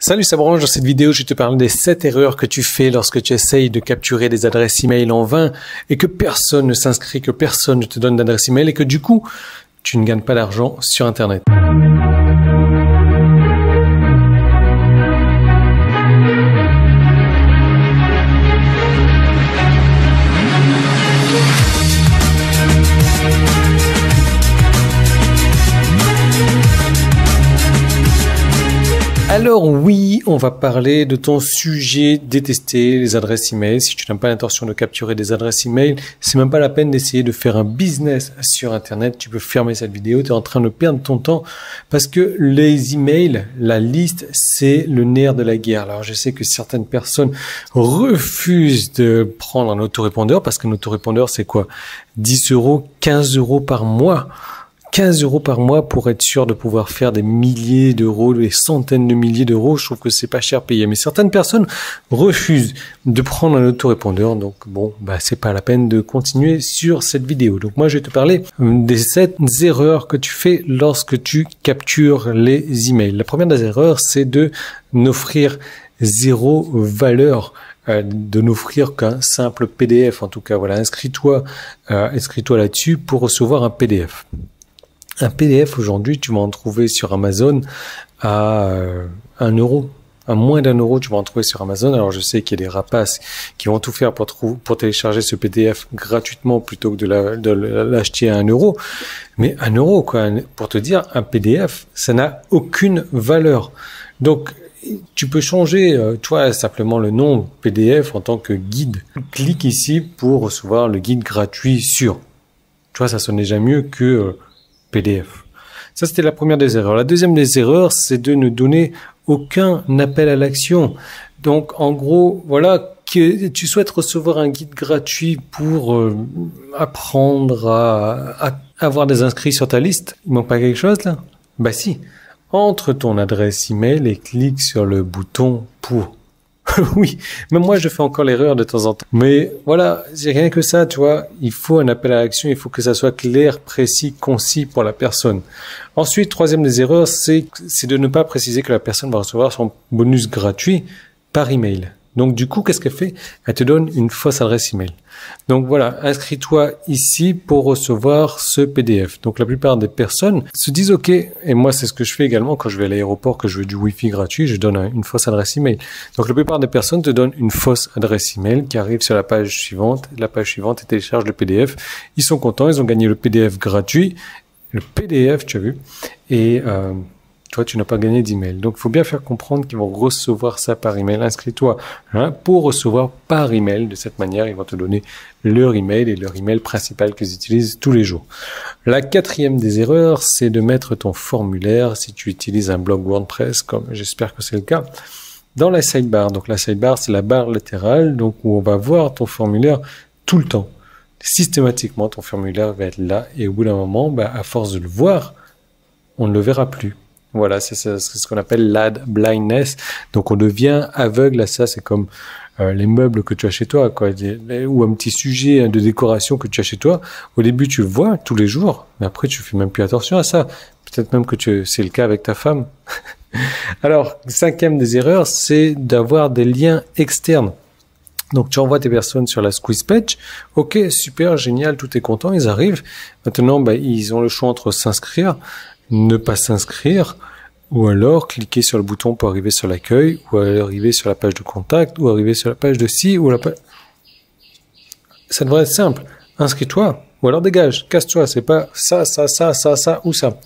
Salut, c'est Branche. Dans cette vidéo, je te parle des 7 erreurs que tu fais lorsque tu essayes de capturer des adresses email en vain et que personne ne s'inscrit, que personne ne te donne d'adresse email et que du coup, tu ne gagnes pas d'argent sur Internet. Alors oui, on va parler de ton sujet détesté, les adresses email. Si tu n'as pas l'intention de capturer des adresses email, c'est même pas la peine d'essayer de faire un business sur Internet. Tu peux fermer cette vidéo, tu es en train de perdre ton temps parce que les emails, la liste, c'est le nerf de la guerre. Alors je sais que certaines personnes refusent de prendre un autorépondeur parce qu'un autorépondeur, c'est quoi? 10 euros, 15 euros par mois. 15 euros par mois pour être sûr de pouvoir faire des milliers d'euros, des centaines de milliers d'euros. Je trouve que c'est pas cher payé. Mais certaines personnes refusent de prendre un autorépondeur. Donc bon, c'est pas la peine de continuer sur cette vidéo. Donc moi, je vais te parler des 7 erreurs que tu fais lorsque tu captures les emails. La première des erreurs, c'est de n'offrir zéro valeur. De n'offrir qu'un simple PDF. En tout cas, voilà, inscris-toi là-dessus pour recevoir un PDF. Un PDF aujourd'hui, tu vas en trouver sur Amazon à 1 euro. À moins d'1 euro, tu vas en trouver sur Amazon. Alors, je sais qu'il y a des rapaces qui vont tout faire pour télécharger ce PDF gratuitement plutôt que de l'acheter à 1 euro. Mais 1 euro, quoi, pour te dire, un PDF, ça n'a aucune valeur. Donc, tu peux changer, simplement le nom PDF en tant que guide. Clique ici pour recevoir le guide gratuit sur. Ça sonne déjà mieux que PDF. Ça, c'était la première des erreurs. La deuxième des erreurs, c'est de ne donner aucun appel à l'action. Donc, en gros, voilà, que tu souhaites recevoir un guide gratuit pour apprendre à avoir des inscrits sur ta liste. Il manque pas quelque chose, là? Si. Entre ton adresse email et clique sur le bouton pour. Oui, même moi je fais encore l'erreur de temps en temps. Mais voilà, c'est rien que ça, tu vois. Il faut un appel à l'action, il faut que ça soit clair, précis, concis pour la personne. Ensuite, troisième des erreurs, c'est de ne pas préciser que la personne va recevoir son bonus gratuit par email. Donc du coup, qu'est-ce qu'elle fait? Elle te donne une fausse adresse email. Donc voilà, inscris-toi ici pour recevoir ce PDF. Donc la plupart des personnes se disent OK, et moi c'est ce que je fais également quand je vais à l'aéroport, que je veux du Wi-Fi gratuit, je donne une fausse adresse email. Donc la plupart des personnes te donnent une fausse adresse email qui arrive sur la page suivante. La page suivante, ils téléchargent le PDF. Ils sont contents, ils ont gagné le PDF gratuit. Le PDF, tu as vu, et toi, tu n'as pas gagné d'email. Donc, il faut bien faire comprendre qu'ils vont recevoir ça par email. Inscris-toi pour recevoir par email. De cette manière, ils vont te donner leur email et leur email principal qu'ils utilisent tous les jours. La quatrième des erreurs, c'est de mettre ton formulaire, si tu utilises un blog WordPress, comme j'espère que c'est le cas, dans la sidebar. Donc, la sidebar, c'est la barre latérale, donc où on va voir ton formulaire tout le temps. Systématiquement, ton formulaire va être là. Et au bout d'un moment, à force de le voir, on ne le verra plus. Voilà, c'est ce qu'on appelle l'ad blindness. Donc, on devient aveugle à ça. C'est comme les meubles que tu as chez toi, quoi, ou un petit sujet de décoration que tu as chez toi. Au début, tu le vois tous les jours, mais après, tu fais même plus attention à ça. Peut-être même que c'est le cas avec ta femme. Alors, cinquième des erreurs, c'est d'avoir des liens externes. Donc, tu envoies tes personnes sur la squeeze page. OK, super, génial, tout est content, ils arrivent. Maintenant, ils ont le choix entre s'inscrire, ne pas s'inscrire, ou alors cliquer sur le bouton pour arriver sur l'accueil, ou arriver sur la page de contact, ou arriver sur la page de ci, ou la page... Ça devrait être simple. Inscris-toi, ou alors dégage, casse-toi, c'est pas ça, ou ça.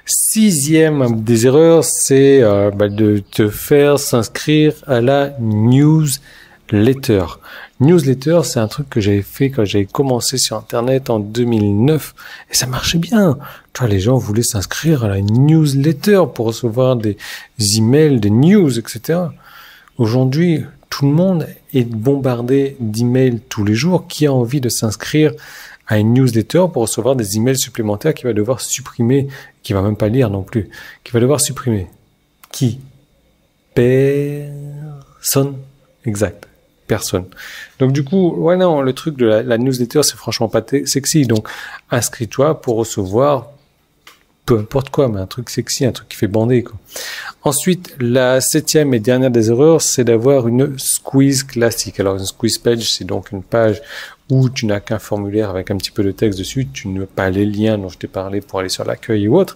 Sixième des erreurs, c'est de te faire s'inscrire à la newsletter. Newsletter, c'est un truc que j'avais fait quand j'avais commencé sur Internet en 2009 et ça marchait bien. Tu vois, les gens voulaient s'inscrire à la newsletter pour recevoir des emails, des news, etc. Aujourd'hui, tout le monde est bombardé d'emails tous les jours. Qui a envie de s'inscrire à une newsletter pour recevoir des emails supplémentaires qu'il va devoir supprimer, qu'il va même pas lire non plus, qu'il va devoir supprimer? Qui? Personne. Exact. Personne. Donc du coup, le truc de la newsletter, c'est franchement pas sexy. Donc inscris-toi pour recevoir peu importe quoi, mais un truc sexy, un truc qui fait bander, quoi. Ensuite, la 7e et dernière des erreurs, c'est d'avoir une squeeze classique. Alors, une squeeze page, c'est donc une page où tu n'as qu'un formulaire avec un petit peu de texte dessus, tu n'as pas les liens dont je t'ai parlé pour aller sur l'accueil ou autre,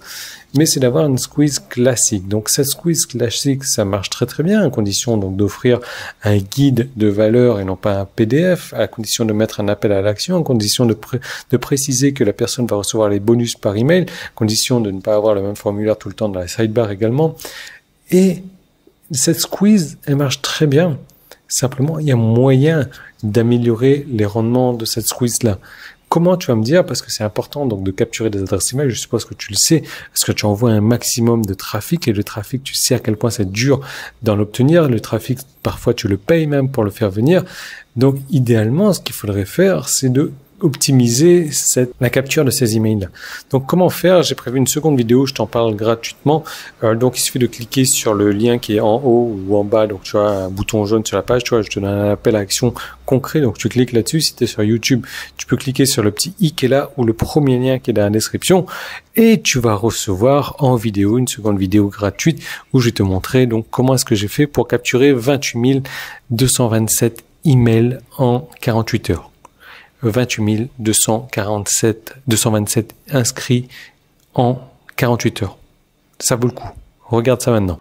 mais c'est d'avoir une squeeze classique. Donc, cette squeeze classique, ça marche très très bien, à condition donc d'offrir un guide de valeur et non pas un PDF, à condition de mettre un appel à l'action, à condition de préciser que la personne va recevoir les bonus par email, à condition de ne pas avoir le même formulaire tout le temps dans la sidebar également. Et cette squeeze, elle marche très bien. Simplement, il y a moyen d'améliorer les rendements de cette squeeze-là. Comment tu vas me dire, parce que c'est important donc de capturer des adresses email, je suppose que tu le sais, parce que tu envoies un maximum de trafic, et le trafic, tu sais à quel point c'est dur d'en obtenir. Le trafic, parfois tu le payes même pour le faire venir. Donc idéalement, ce qu'il faudrait faire, c'est de optimiser la capture de ces emails-là. Donc comment faire? J'ai prévu une seconde vidéo, je t'en parle gratuitement. Donc il suffit de cliquer sur le lien qui est en haut ou en bas. Donc tu as un bouton jaune sur la page, tu vois, je te donne un appel à action concret. Donc tu cliques là-dessus. Si tu es sur YouTube, tu peux cliquer sur le petit i qui est là ou le premier lien qui est dans la description et tu vas recevoir en vidéo une seconde vidéo gratuite où je vais te montrer donc comment est-ce que j'ai fait pour capturer 28 227 emails en 48 heures. 28 227 inscrits en 48 heures. Ça vaut le coup. Regarde ça maintenant.